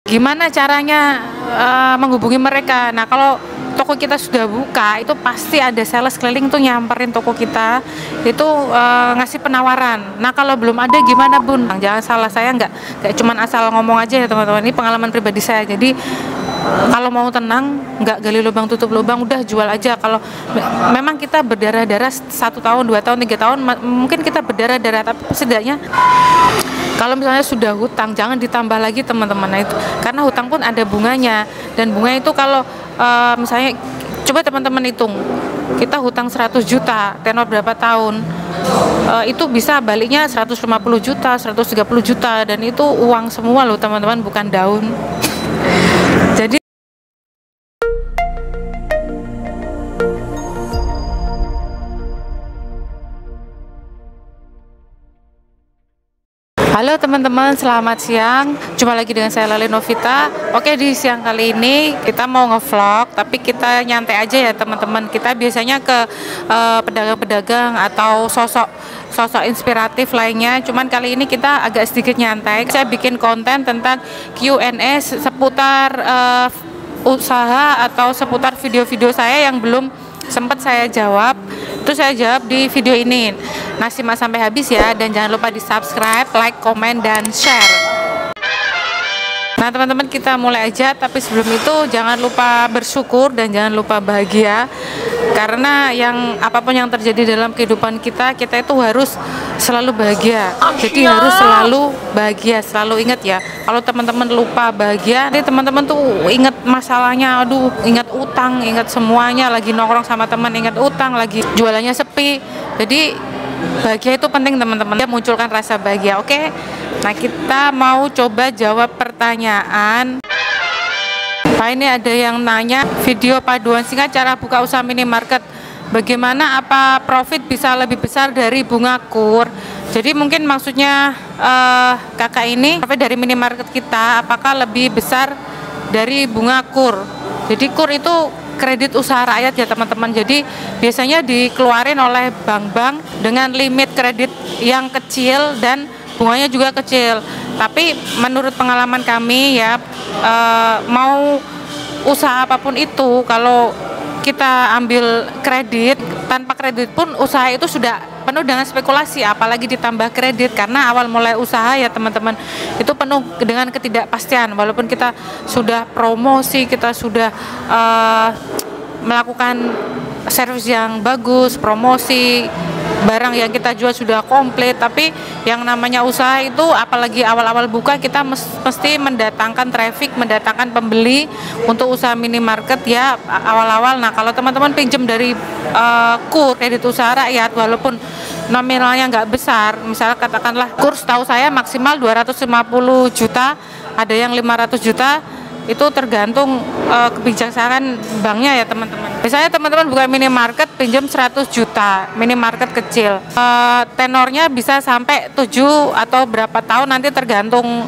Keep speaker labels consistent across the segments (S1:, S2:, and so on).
S1: Gimana caranya menghubungi mereka? Nah, kalau toko kita sudah buka, itu pasti ada sales keliling tuh nyamperin toko kita, itu ngasih penawaran. Nah, kalau belum ada gimana Bun? Jangan salah, saya nggak cuman asal ngomong aja ya teman-teman, ini pengalaman pribadi saya. Jadi kalau mau tenang, nggak gali lubang tutup lubang, udah jual aja. Kalau memang kita berdarah-darah 1 tahun, 2 tahun, 3 tahun, mungkin kita berdarah-darah, tapi setidaknya kalau misalnya sudah hutang, jangan ditambah lagi teman-teman. Nah, itu karena hutang pun ada bunganya, dan bunga itu kalau misalnya coba teman-teman hitung, kita hutang 100 juta, tenor berapa tahun, itu bisa baliknya 150 juta, 130 juta, dan itu uang semua loh teman-teman, bukan daun. Jadi halo teman-teman, selamat siang. Jumpa lagi dengan saya Lale Novita. Oke, di siang kali ini kita mau ngevlog, tapi kita nyantai aja ya teman-teman. Kita biasanya ke pedagang-pedagang atau sosok inspiratif lainnya. Cuman kali ini kita agak sedikit nyantai. Saya bikin konten tentang Q&A seputar usaha atau seputar video-video saya yang belum sempat saya jawab. Itu saya jawab di video ini. Nah, simak sampai habis ya, dan jangan lupa di subscribe, like, komen, dan share. Nah teman-teman, kita mulai aja, tapi sebelum itu jangan lupa bersyukur dan jangan lupa bahagia, karena apapun yang terjadi dalam kehidupan kita itu harus selalu bahagia. Jadi harus selalu bahagia, selalu ingat ya. Kalau teman-teman lupa bahagia, nanti teman-teman tuh ingat masalahnya, aduh, ingat utang, ingat semuanya, lagi nongkrong sama teman ingat utang, lagi jualannya sepi. Jadi bahagia itu penting teman-teman, dia munculkan rasa bahagia. Oke, nah kita mau coba jawab pertanyaan. Nah, ini ada yang nanya, video paduan singkat cara buka usaha minimarket, bagaimana, apa profit bisa lebih besar dari bunga kur? Jadi mungkin maksudnya kakak ini, profit dari minimarket kita apakah lebih besar dari bunga kur? Jadi kur itu kredit usaha rakyat ya teman-teman. Jadi biasanya dikeluarin oleh bank-bank dengan limit kredit yang kecil dan bunganya juga kecil. Tapi menurut pengalaman kami ya, mau usaha apapun itu, kalau kita ambil kredit, tanpa kredit pun usaha itu sudah penuh dengan spekulasi, apalagi ditambah kredit, karena awal mulai usaha ya teman-teman itu penuh dengan ketidakpastian. Walaupun kita sudah promosi, kita sudah melakukan servis yang bagus, promosi, barang yang kita jual sudah komplit, tapi yang namanya usaha itu apalagi awal-awal buka, kita mesti mendatangkan traffic, mendatangkan pembeli untuk usaha minimarket ya awal-awal. Nah, kalau teman-teman pinjam dari KUR, kredit usaha rakyat, walaupun nominalnya nggak besar, misalnya katakanlah KUR setahu saya maksimal 250 juta, ada yang 500 juta, itu tergantung kebijaksanaan banknya ya teman-teman. Misalnya teman-teman buka minimarket, pinjam 100 juta, minimarket kecil, tenornya bisa sampai 7 atau berapa tahun, nanti tergantung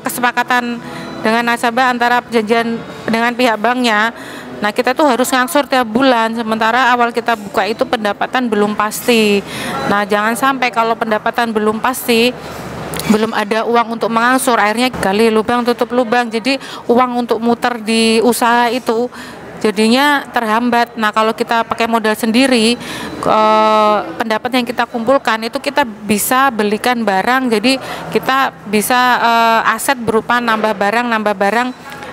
S1: kesepakatan dengan nasabah antara perjanjian dengan pihak banknya. Nah, kita tuh harus ngangsur tiap bulan, sementara awal kita buka itu pendapatan belum pasti. Nah, jangan sampai kalau pendapatan belum pasti, belum ada uang untuk mengangsur, akhirnya gali lubang tutup lubang. Jadi uang untuk muter di usaha itu jadinya terhambat. Nah, kalau kita pakai modal sendiri, pendapat yang kita kumpulkan itu kita bisa belikan barang. Jadi kita bisa aset berupa nambah barang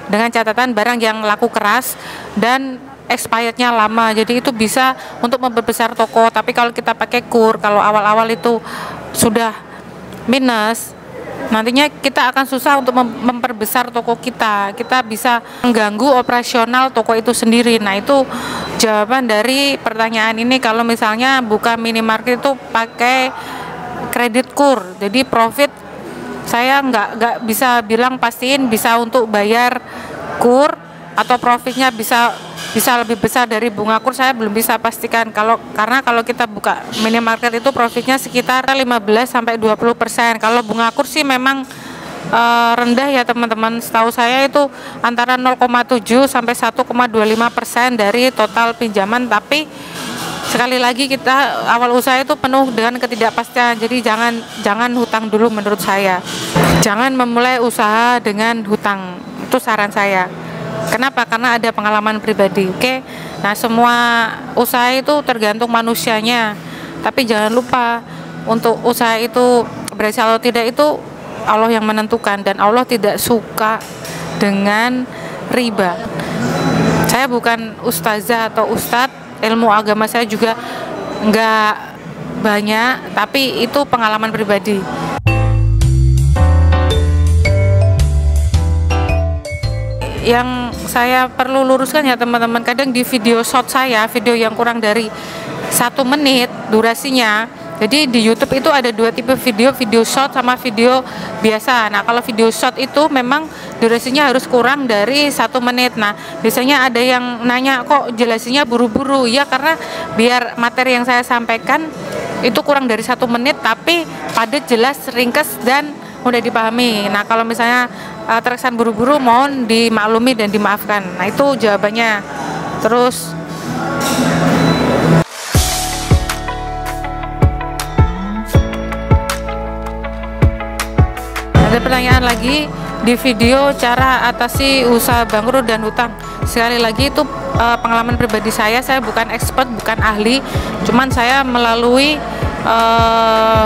S1: dengan catatan barang yang laku keras dan expirednya lama. Jadi itu bisa untuk memperbesar toko. Tapi kalau kita pakai KUR, kalau awal-awal itu sudah minus, nantinya kita akan susah untuk memperbesar toko kita. Kita bisa mengganggu operasional toko itu sendiri. Nah, itu jawaban dari pertanyaan ini. Kalau misalnya buka minimarket itu pakai kredit KUR, jadi profit saya nggak bisa bilang pastiin bisa untuk bayar KUR atau profitnya bisa lebih besar dari bunga KUR, saya belum bisa pastikan. Karena kalau kita buka minimarket itu profitnya sekitar 15-20%. Kalau bunga KUR sih memang rendah ya teman-teman. Setahu saya itu antara 0,7 sampai 1,25% dari total pinjaman. Tapi sekali lagi, kita awal usaha itu penuh dengan ketidakpastian. Jadi jangan hutang dulu menurut saya. Jangan memulai usaha dengan hutang, itu saran saya. Kenapa? Karena ada pengalaman pribadi. Oke. Nah, semua usaha itu tergantung manusianya. Tapi jangan lupa untuk usaha itu berhasil atau tidak itu Allah yang menentukan, dan Allah tidak suka dengan riba. Saya bukan ustazah atau ustadz, ilmu agama saya juga nggak banyak, tapi itu pengalaman pribadi. Yang saya perlu luruskan ya teman-teman, kadang di video short saya, video yang kurang dari 1 menit durasinya, jadi di YouTube itu ada 2 tipe video, video short sama video biasa. Nah, kalau video short itu memang durasinya harus kurang dari 1 menit. Nah, biasanya ada yang nanya, kok jelasinya buru-buru? Ya, karena biar materi yang saya sampaikan itu kurang dari 1 menit, tapi padat, jelas, ringkas, dan mudah dipahami. Nah, kalau misalnya terkesan buru-buru, mohon dimaklumi dan dimaafkan. Nah, itu jawabannya. Terus ada pertanyaan lagi di video cara atasi usaha bangkrut dan hutang. Sekali lagi itu pengalaman pribadi saya bukan expert, bukan ahli, cuman saya melalui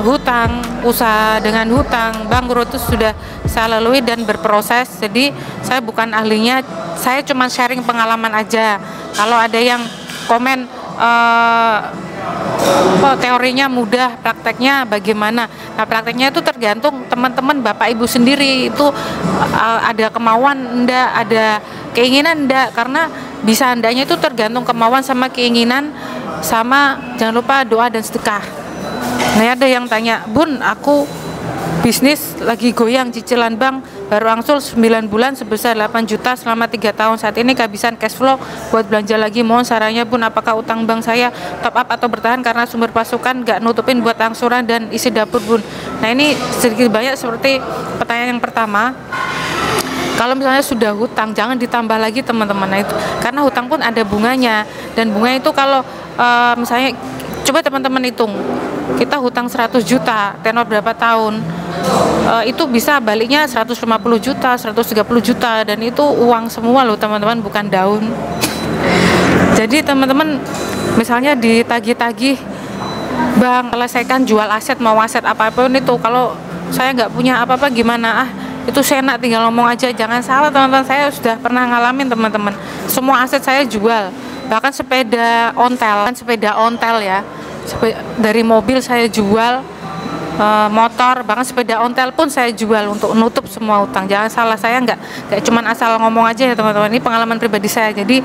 S1: hutang, usaha dengan hutang, bangkrut itu sudah saya lalui dan berproses. Jadi saya bukan ahlinya, saya cuma sharing pengalaman aja. Kalau ada yang komen teorinya mudah, prakteknya bagaimana? Nah, prakteknya itu tergantung teman-teman, Bapak Ibu sendiri itu ada kemauan enggak, ada keinginan enggak, karena bisa andanya itu tergantung kemauan sama keinginan, sama jangan lupa doa dan sedekah. Nah, ada yang tanya, Bun, aku bisnis lagi goyang, cicilan bank baru angsul 9 bulan sebesar 8 juta selama 3 tahun. Saat ini kehabisan cash flow buat belanja lagi. Mohon sarannya, Bun, apakah utang bank saya top up atau bertahan karena sumber pasukan nggak nutupin buat angsuran dan isi dapur, Bun? Nah, ini sedikit banyak seperti pertanyaan yang pertama. Kalau misalnya sudah hutang, jangan ditambah lagi teman-teman. Nah, itu karena hutang pun ada bunganya, dan bunga itu kalau misalnya coba teman-teman hitung, kita hutang 100 juta, tenor berapa tahun, itu bisa baliknya 150 juta, 130 juta, dan itu uang semua loh teman-teman, bukan daun. Jadi teman-teman misalnya ditagih-tagih, Bang, selesaikan jual aset, mau aset apapun itu, kalau saya nggak punya apa-apa gimana? Itu saya enak tinggal ngomong aja. Jangan salah teman-teman, saya sudah pernah ngalamin teman-teman, semua aset saya jual, bahkan sepeda ontel ya, dari mobil saya jual, motor, bahkan sepeda ontel pun saya jual untuk nutup semua utang. Jangan salah, saya nggak cuman asal ngomong aja ya teman-teman, ini pengalaman pribadi saya. Jadi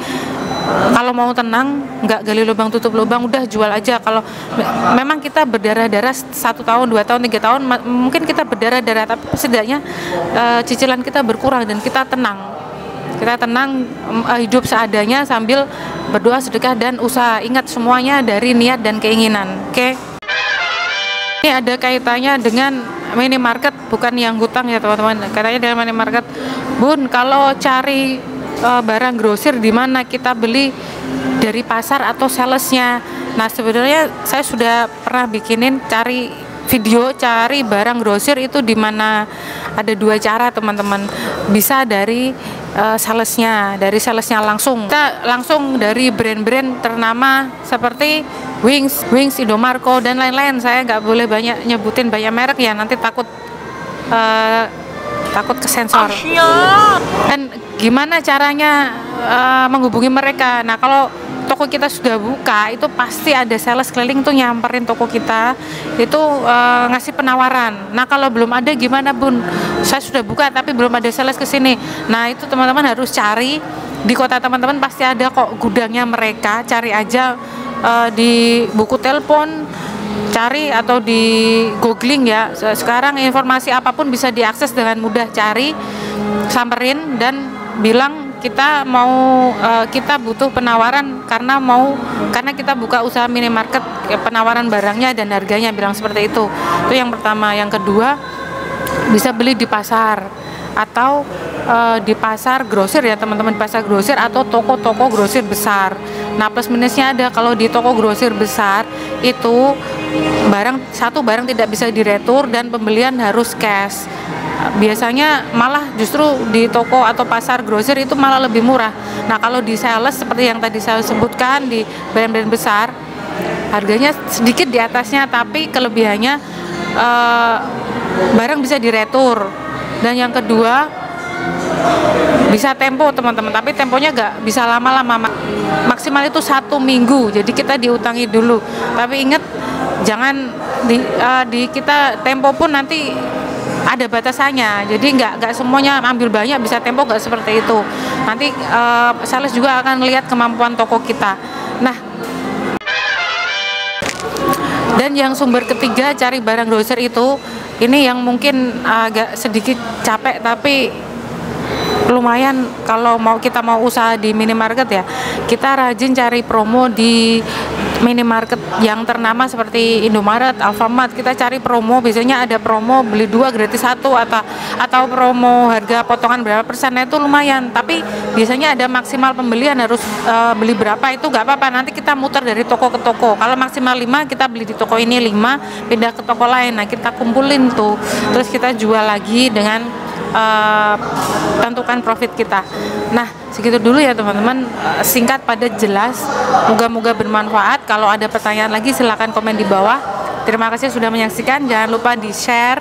S1: kalau mau tenang, nggak gali lubang tutup lubang, udah jual aja. Kalau memang kita berdarah-darah 1 tahun, 2 tahun, 3 tahun, mungkin kita berdarah-darah, tapi setidaknya cicilan kita berkurang dan kita tenang. Kita tenang, hidup seadanya sambil berdoa, sedekah, dan usaha. Ingat, semuanya dari niat dan keinginan. Oke? Ini ada kaitannya dengan minimarket, bukan yang hutang ya teman-teman. Katanya dengan minimarket, Bun, kalau cari barang grosir di mana kita beli, dari pasar atau salesnya? Nah, sebenarnya saya sudah pernah bikinin cari video cari barang grosir itu di mana. Ada 2 cara teman-teman, bisa dari salesnya langsung. Kita langsung dari brand-brand ternama seperti Wings, Indomarko, dan lain-lain. Saya nggak boleh banyak nyebutin banyak merek ya, nanti takut kesensor. Dan gimana caranya menghubungi mereka? Nah, kalau toko kita sudah buka, itu pasti ada sales keliling tuh nyamperin toko kita, itu ngasih penawaran. Nah, kalau belum ada gimana, Bun? Saya sudah buka tapi belum ada sales ke sini. Nah, itu teman-teman harus cari di kota teman-teman, pasti ada kok gudangnya mereka. Cari aja di buku telepon, cari, atau di googling ya. Sekarang informasi apapun bisa diakses dengan mudah. Cari, samperin, dan bilang kita butuh penawaran karena kita buka usaha minimarket, penawaran barangnya dan harganya, bilang seperti itu. Itu yang pertama. Yang kedua, bisa beli di pasar atau di pasar grosir ya teman-teman, pasar grosir atau toko-toko grosir besar. Nah, plus minusnya ada, kalau di toko grosir besar itu barang tidak bisa diretur dan pembelian harus cash. biasanya malah justru di toko atau pasar grosir itu malah lebih murah. Nah kalau di sales seperti yang tadi saya sebutkan, di brand-brand besar harganya sedikit di atasnya, tapi kelebihannya barang bisa diretur. Dan yang kedua bisa tempo teman-teman, tapi temponya nggak bisa lama-lama, maksimal itu 1 minggu, jadi kita diutangi dulu. Tapi ingat jangan di kita tempo pun nanti ada batasannya, jadi nggak semuanya ambil banyak bisa tempo, nggak seperti itu. Nanti sales juga akan lihat kemampuan toko kita. Nah, dan yang sumber ketiga cari barang grosir itu, ini yang mungkin agak sedikit capek tapi lumayan kalau kita mau usaha di minimarket ya. Kita rajin cari promo di minimarket yang ternama seperti Indomaret, Alfamart. Kita cari promo, biasanya ada promo beli 2 gratis 1 atau promo harga potongan berapa persennya itu lumayan. Tapi biasanya ada maksimal pembelian, harus beli berapa itu nggak apa-apa. Nanti kita muter dari toko ke toko. Kalau maksimal 5 kita beli di toko ini 5, pindah ke toko lain. Nah kita kumpulin tuh, terus kita jual lagi dengan tentukan profit kita. Nah segitu dulu ya teman-teman, singkat padat jelas, moga-moga bermanfaat. Kalau ada pertanyaan lagi silahkan komen di bawah. Terima kasih sudah menyaksikan, jangan lupa di share,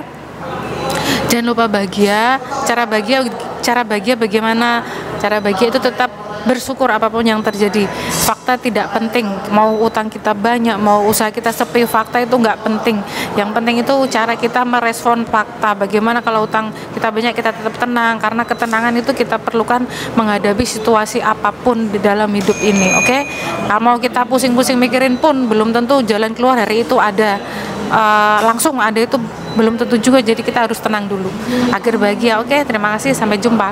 S1: jangan lupa bahagia. Cara bahagia bagaimana? Cara bahagia itu tetap bersyukur apapun yang terjadi. Fakta tidak penting, mau utang kita banyak, mau usaha kita sepi, fakta itu nggak penting. Yang penting itu cara kita merespon fakta. Bagaimana kalau utang kita banyak, kita tetap tenang, karena ketenangan itu kita perlukan menghadapi situasi apapun di dalam hidup ini. Oke? Kalau mau kita pusing-pusing mikirin pun belum tentu jalan keluar hari itu ada, langsung ada, itu belum tentu juga. Jadi kita harus tenang dulu agar bahagia. Oke? Terima kasih, sampai jumpa.